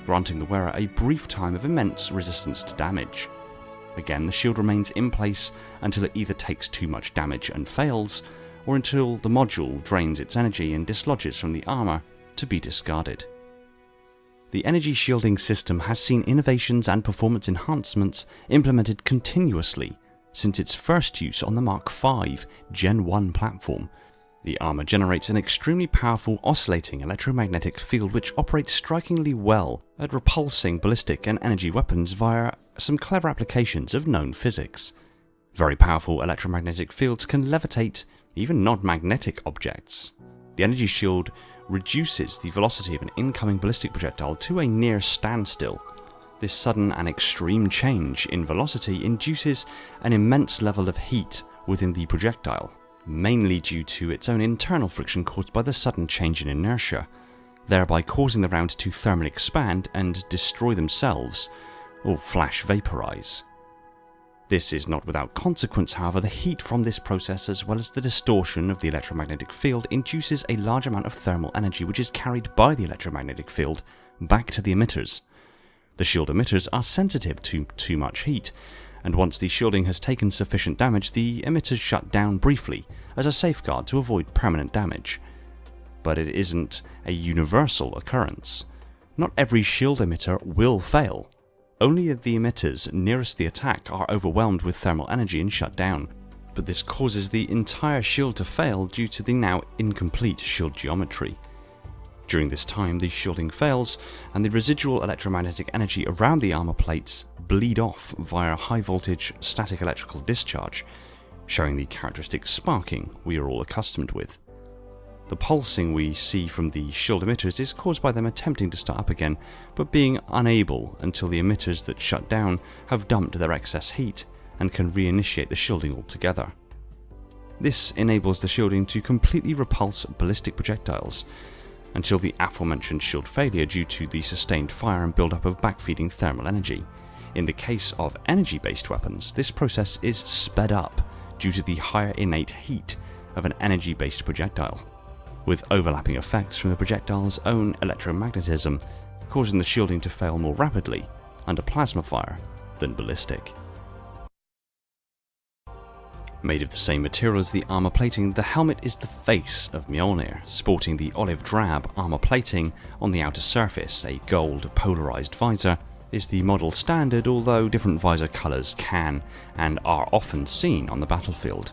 granting the wearer a brief time of immense resistance to damage. Again, the shield remains in place until it either takes too much damage and fails, or until the module drains its energy and dislodges from the armor to be discarded. The energy shielding system has seen innovations and performance enhancements implemented continuously since its first use on the Mark V Gen 1 platform. The armor generates an extremely powerful oscillating electromagnetic field which operates strikingly well at repulsing ballistic and energy weapons via some clever applications of known physics. Very powerful electromagnetic fields can levitate even non-magnetic objects. The energy shield reduces the velocity of an incoming ballistic projectile to a near standstill. This sudden and extreme change in velocity induces an immense level of heat within the projectile, mainly due to its own internal friction caused by the sudden change in inertia, thereby causing the round to thermally expand and destroy themselves, or flash vaporize. This is not without consequence, however. The heat from this process, as well as the distortion of the electromagnetic field, induces a large amount of thermal energy which is carried by the electromagnetic field back to the emitters. The shield emitters are sensitive to too much heat, and once the shielding has taken sufficient damage, the emitters shut down briefly as a safeguard to avoid permanent damage. But it isn't a universal occurrence. Not every shield emitter will fail. Only the emitters nearest the attack are overwhelmed with thermal energy and shut down, but this causes the entire shield to fail due to the now incomplete shield geometry. During this time, the shielding fails, and the residual electromagnetic energy around the armor plates bleed off via high voltage static electrical discharge, showing the characteristic sparking we are all accustomed with. The pulsing we see from the shield emitters is caused by them attempting to start up again, but being unable until the emitters that shut down have dumped their excess heat and can reinitiate the shielding altogether. This enables the shielding to completely repulse ballistic projectiles, until the aforementioned shield failure due to the sustained fire and build-up of backfeeding thermal energy. In the case of energy-based weapons, this process is sped up due to the higher innate heat of an energy-based projectile, with overlapping effects from the projectile's own electromagnetism causing the shielding to fail more rapidly under plasma fire than ballistic. Made of the same material as the armor plating, the helmet is the face of Mjolnir, sporting the olive drab armor plating on the outer surface. A gold polarized visor is the model standard, although different visor colors can and are often seen on the battlefield.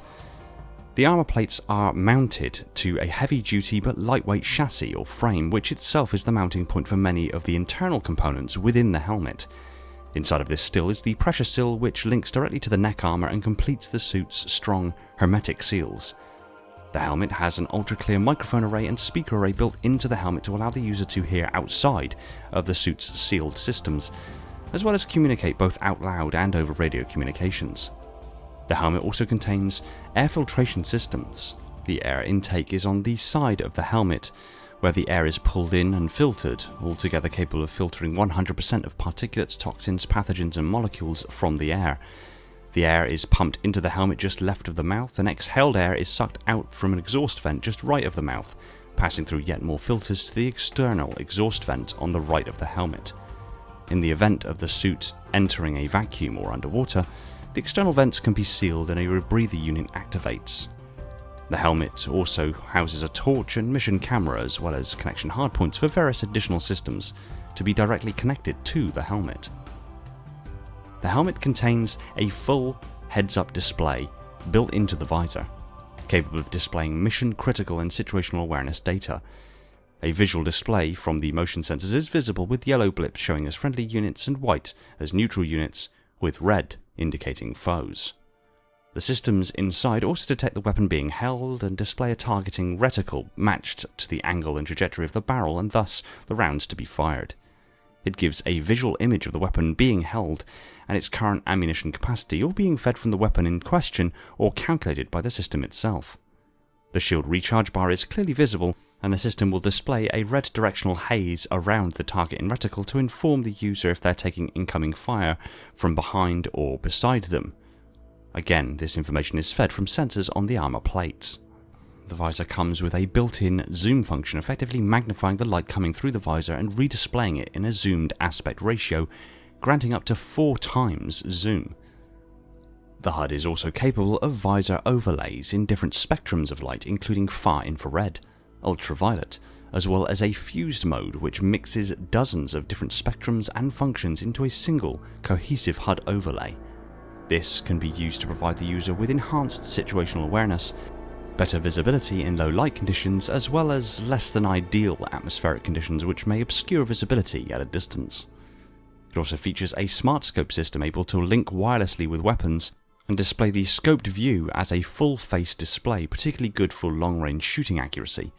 The armor plates are mounted to a heavy-duty but lightweight chassis or frame, which itself is the mounting point for many of the internal components within the helmet. Inside of this still is the pressure seal, which links directly to the neck armor and completes the suit's strong hermetic seals. The helmet has an ultra-clear microphone array and speaker array built into the helmet to allow the user to hear outside of the suit's sealed systems, as well as communicate both out loud and over radio communications. The helmet also contains air filtration systems. The air intake is on the side of the helmet, where the air is pulled in and filtered, altogether capable of filtering 100% of particulates, toxins, pathogens and molecules from the air. The air is pumped into the helmet just left of the mouth, and exhaled air is sucked out from an exhaust vent just right of the mouth, passing through yet more filters to the external exhaust vent on the right of the helmet. In the event of the suit entering a vacuum or underwater, the external vents can be sealed and a rebreather unit activates. The helmet also houses a torch and mission camera, as well as connection hardpoints for various additional systems to be directly connected to the helmet. The helmet contains a full heads-up display built into the visor, capable of displaying mission-critical and situational awareness data. A visual display from the motion sensors is visible, with yellow blips showing as friendly units and white as neutral units, with red indicating foes. The systems inside also detect the weapon being held and display a targeting reticle matched to the angle and trajectory of the barrel, and thus the rounds to be fired. It gives a visual image of the weapon being held and its current ammunition capacity, all being fed from the weapon in question or calculated by the system itself. The shield recharge bar is clearly visible, and the system will display a red directional haze around the target in reticle to inform the user if they're taking incoming fire from behind or beside them. Again, this information is fed from sensors on the armor plates. The visor comes with a built-in zoom function, effectively magnifying the light coming through the visor and redisplaying it in a zoomed aspect ratio, granting up to 4 times zoom. The HUD is also capable of visor overlays in different spectrums of light, including far infrared, ultraviolet, as well as a fused mode which mixes dozens of different spectrums and functions into a single cohesive HUD overlay. This can be used to provide the user with enhanced situational awareness, better visibility in low light conditions, as well as less than ideal atmospheric conditions which may obscure visibility at a distance. It also features a smart scope system able to link wirelessly with weapons and display the scoped view as a full face display, particularly good for long range shooting accuracy.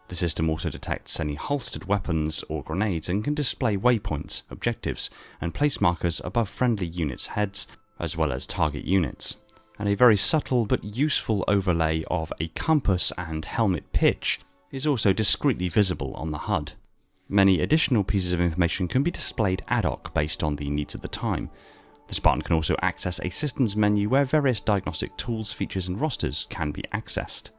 The system also detects any holstered weapons or grenades and can display waypoints, objectives, and place markers above friendly units' heads, as well as target units, and a very subtle but useful overlay of a compass and helmet pitch is also discreetly visible on the HUD. Many additional pieces of information can be displayed ad hoc based on the needs of the time. The Spartan can also access a systems menu where various diagnostic tools, features and rosters can be accessed.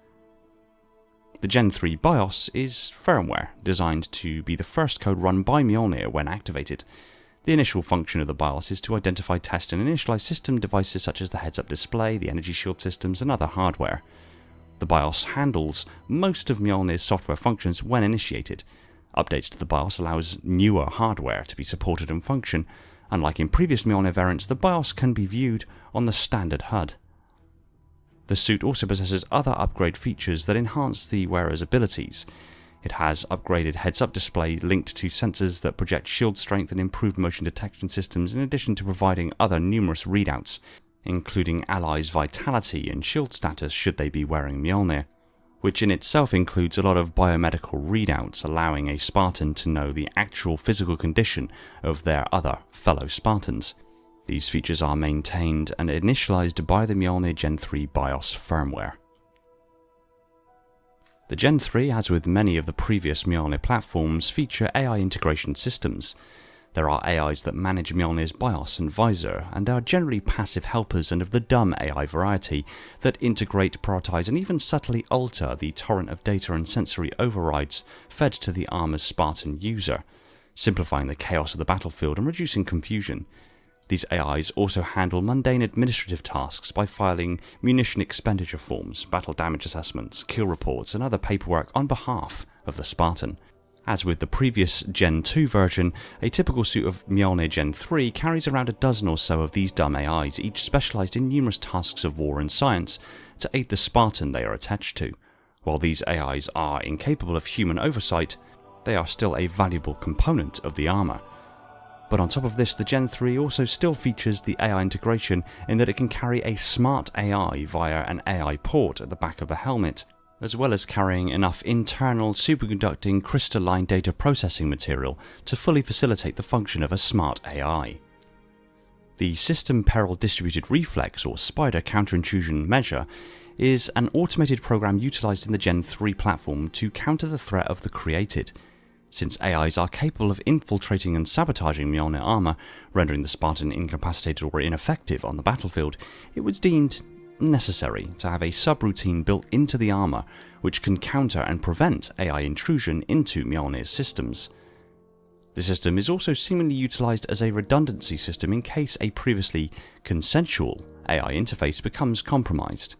The Gen 3 BIOS is firmware designed to be the first code run by Mjolnir when activated. The initial function of the BIOS is to identify, test and initialize system devices such as the heads-up display, the energy shield systems and other hardware. The BIOS handles most of Mjolnir's software functions when initiated. Updates to the BIOS allows newer hardware to be supported and function. Unlike in previous Mjolnir variants, the BIOS can be viewed on the standard HUD. The suit also possesses other upgrade features that enhance the wearer's abilities. It has upgraded heads-up display linked to sensors that project shield strength and improved motion detection systems, in addition to providing other numerous readouts, including allies' vitality and shield status should they be wearing Mjolnir, which in itself includes a lot of biomedical readouts, allowing a Spartan to know the actual physical condition of their other fellow Spartans. These features are maintained and initialized by the Mjolnir Gen 3 BIOS firmware. The Gen 3, as with many of the previous Mjolnir platforms, feature AI integration systems. There are AIs that manage Mjolnir's BIOS and visor, and there are generally passive helpers and of the dumb AI variety that integrate, prioritize and even subtly alter the torrent of data and sensory overrides fed to the armor's Spartan user. simplifying the chaos of the battlefield and reducing confusion. These AIs also handle mundane administrative tasks by filing munition expenditure forms, battle damage assessments, kill reports, and other paperwork on behalf of the Spartan. As with the previous Gen 2 version, a typical suit of MJOLNIR Gen 3 carries around a dozen or so of these dumb AIs, each specialised in numerous tasks of war and science to aid the Spartan they are attached to. While these AIs are incapable of human oversight, they are still a valuable component of the armour. But on top of this, the Gen 3 also still features the AI integration in that it can carry a smart AI via an AI port at the back of the helmet, as well as carrying enough internal superconducting crystalline data processing material to fully facilitate the function of a smart AI. The System Peril Distributed Reflex, or SPIDER counter-intrusion measure, is an automated program utilised in the Gen 3 platform to counter the threat of the created. Since AIs are capable of infiltrating and sabotaging MJOLNIR armour, rendering the Spartan incapacitated or ineffective on the battlefield, it was deemed necessary to have a subroutine built into the armour which can counter and prevent AI intrusion into MJOLNIR's systems. The system is also seemingly utilised as a redundancy system in case a previously consensual AI interface becomes compromised.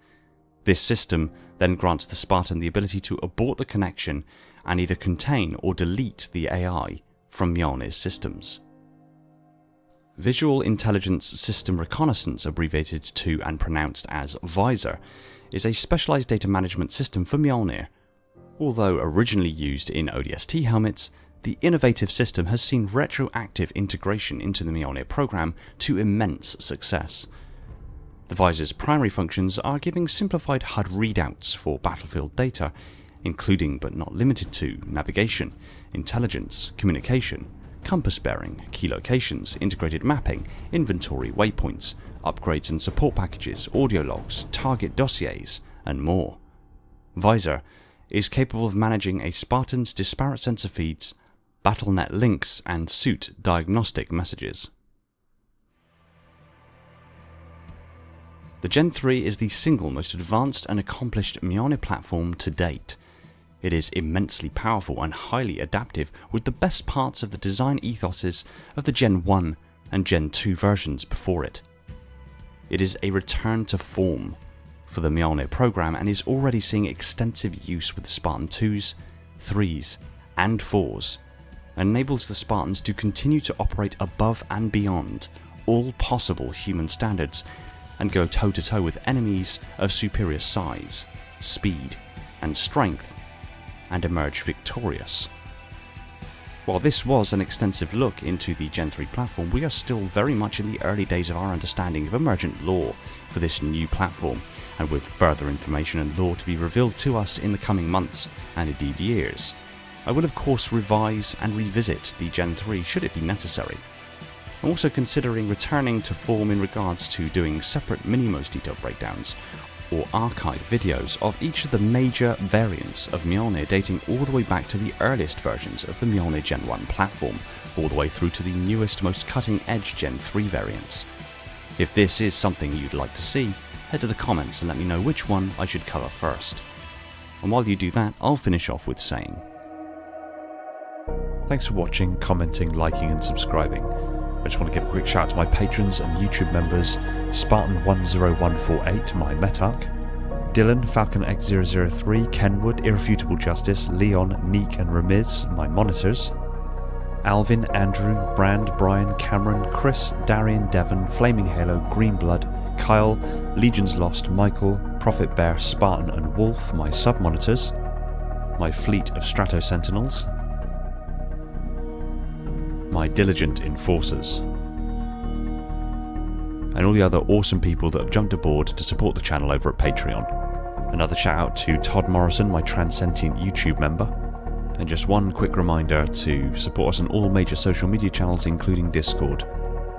This system then grants the Spartan the ability to abort the connection and either contain or delete the AI from MJOLNIR's systems. Visual Intelligence System Reconnaissance, abbreviated to and pronounced as VISOR, is a specialised data management system for MJOLNIR. Although originally used in ODST helmets, the innovative system has seen retroactive integration into the MJOLNIR program to immense success. The VISOR's primary functions are giving simplified HUD readouts for battlefield data, including but not limited to navigation, intelligence, communication, compass bearing, key locations, integrated mapping, inventory, waypoints, upgrades and support packages, audio logs, target dossiers, and more. VISOR is capable of managing a Spartan's disparate sensor feeds, BattleNet links, and suit diagnostic messages. The Gen 3 is the single most advanced and accomplished MJOLNIR platform to date. It is immensely powerful and highly adaptive, with the best parts of the design ethoses of the Gen 1 and Gen 2 versions before it. It is a return to form for the MJOLNIR program and is already seeing extensive use with the Spartan 2s, 3s and 4s, and enables the Spartans to continue to operate above and beyond all possible human standards and go toe-to-toe with enemies of superior size, speed and strength, and emerge victorious. While this was an extensive look into the Gen 3 platform, we are still very much in the early days of our understanding of emergent lore for this new platform, and with further information and lore to be revealed to us in the coming months and indeed years, I will of course revise and revisit the Gen 3 should it be necessary. I'm also considering returning to form in regards to doing separate most detailed breakdowns or archive videos of each of the major variants of MJOLNIR dating all the way back to the earliest versions of the MJOLNIR Gen 1 platform, all the way through to the newest, most cutting-edge Gen 3 variants. If this is something you'd like to see, head to the comments and let me know which one I should cover first. And while you do that, I'll finish off with saying, thanks for watching, commenting, liking and subscribing. I just want to give a quick shout out to my patrons and YouTube members: Spartan10148, my Metarch, Dylan, Falcon X003, Kenwood, Irrefutable Justice, Leon, Neek and Ramiz, my monitors, Alvin, Andrew, Brand, Brian, Cameron, Chris, Darian, Devon, Flaming Halo, Greenblood, Kyle, Legions Lost, Michael, Prophet Bear, Spartan and Wolf, my sub-monitors, my fleet of Strato Sentinels, my diligent enforcers, and all the other awesome people that have jumped aboard to support the channel over at Patreon. Another shout out to Todd Morrison, my transcendent YouTube member, and just one quick reminder to support us on all major social media channels including Discord.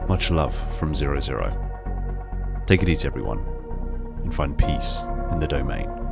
Much love from 00. Take it easy everyone, and find peace in the domain.